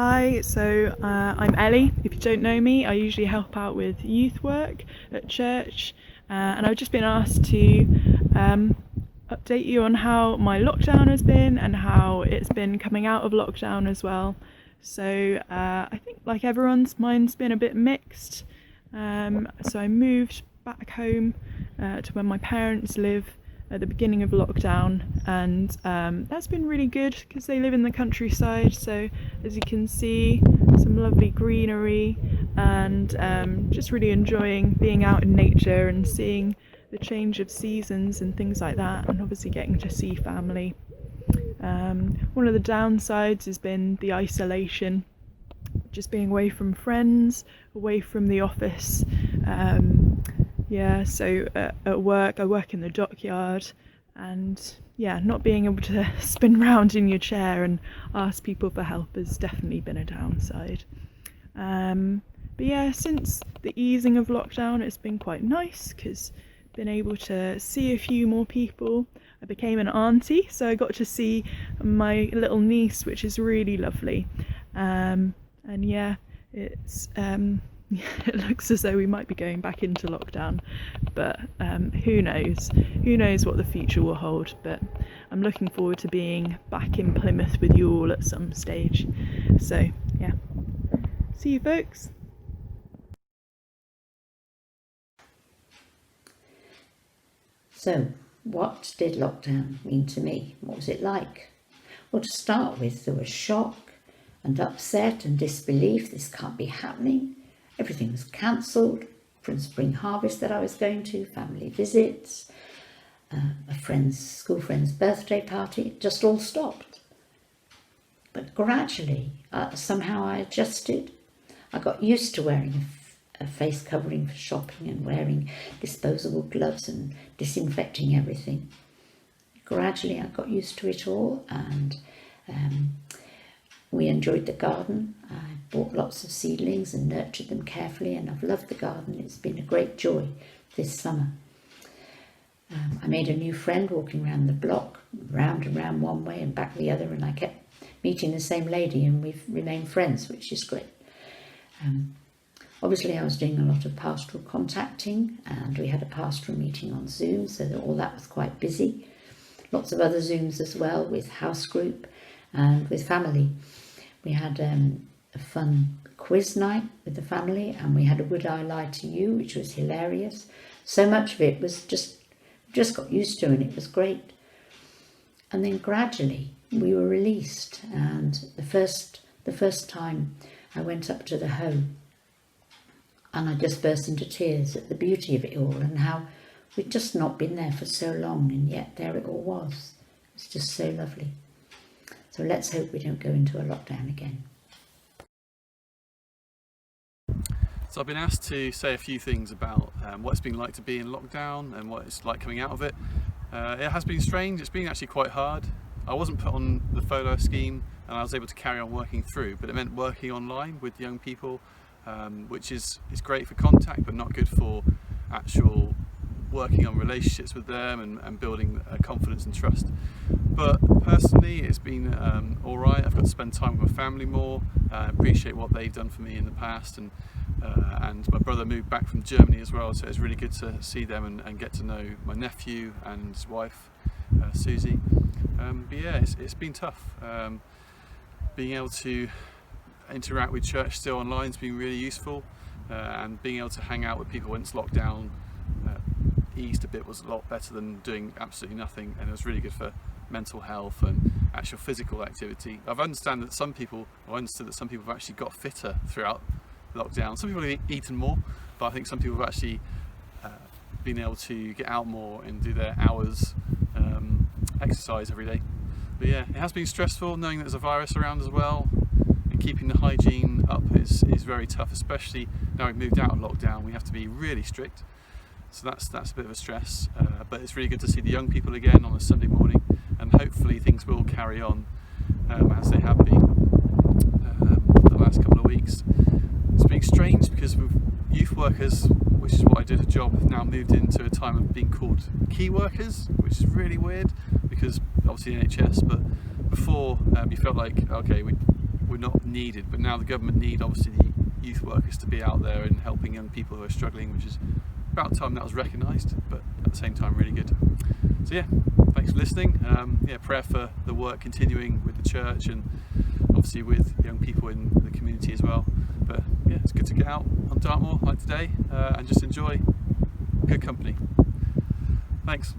Hi, I'm Ellie. If you don't know me, I usually help out with youth work at church, and I've just been asked to update you on how my lockdown has been and how it's been coming out of lockdown as well. I think, like everyone's, mine's been a bit mixed. So I moved back home to where my parents live at the beginning of lockdown, and that's been really good because they live in the countryside, so as you can see, some lovely greenery, and just really enjoying being out in nature and seeing the change of seasons and things like that, and obviously getting to see family. One of the downsides has been the isolation, just being away from friends, away from the office. At work, I work in the dockyard, and not being able to spin round in your chair and ask people for help has definitely been a downside. Since the easing of lockdown, it's been quite nice because I've been able to see a few more people. I became an auntie, so I got to see my little niece, which is really lovely. It looks as though we might be going back into lockdown, but who knows? Who knows what the future will hold, but I'm looking forward to being back in Plymouth with you all at some stage. So, yeah. See you, folks. So, what did lockdown mean to me? What was it like? Well, to start with, there was shock and upset and disbelief. This can't be happening. Everything was cancelled. From spring harvest that I was going to, family visits, a school friend's birthday party, it just all stopped. But gradually, somehow I adjusted. I got used to wearing a face covering for shopping and wearing disposable gloves and disinfecting everything. Gradually, I got used to it all, and we enjoyed the garden. I bought lots of seedlings and nurtured them carefully, and I've loved the garden. It's been a great joy this summer. I made a new friend walking around the block, round and round one way and back the other, and I kept meeting the same lady, and we've remained friends, which is great. Obviously, I was doing a lot of pastoral contacting, and we had a pastoral meeting on Zoom, so that all that was quite busy. Lots of other Zooms as well, with house group and with family. We had a fun quiz night with the family, and we had a Would I Lie to You, which was hilarious. So much of it was just got used to, and it was great. And then gradually we were released, and the first time I went up to the home, and I just burst into tears at the beauty of it all, and how we'd just not been there for so long, and yet there it all was. It's just so lovely. So let's hope we don't go into a lockdown again. So I've been asked to say a few things about what it's been like to be in lockdown and what it's like coming out of it. It has been strange. It's been actually quite hard. I wasn't put on the furlough scheme, and I was able to carry on working through, but it meant working online with young people, which is great for contact but not good for actual working on relationships with them and building confidence and trust. But personally, it's been alright. I've got to spend time with my family more, appreciate what they've done for me in the past, and my brother moved back from Germany as well, so it's really good to see them and get to know my nephew and his wife, Susie. It's been tough. Being able to interact with church still online has been really useful, and being able to hang out with people once lockdown eased a bit was a lot better than doing absolutely nothing, and it was really good for mental health and actual physical activity. I've understood that some people have actually got fitter throughout lockdown. Some people have eaten more, but I think some people have actually been able to get out more and do their hours exercise every day. But yeah, it has been stressful knowing that there's a virus around as well, and keeping the hygiene up is very tough, especially now we've moved out of lockdown. We have to be really strict, so that's a bit of a stress, but it's really good to see the young people again on a Sunday morning, and hopefully things will carry on as they have been the last couple of weeks. It's been strange because with youth workers, which is what I did a job, have now moved into a time of being called key workers, which is really weird because obviously NHS, but before you felt like, okay, we're not needed, but now the government need obviously the youth workers to be out there and helping young people who are struggling, which is about time that was recognised, but at the same time really good. So yeah, thanks for listening. Prayer for the work continuing with the church and obviously with young people in the community as well. But yeah, it's good to get out on Dartmoor like today and just enjoy good company. Thanks.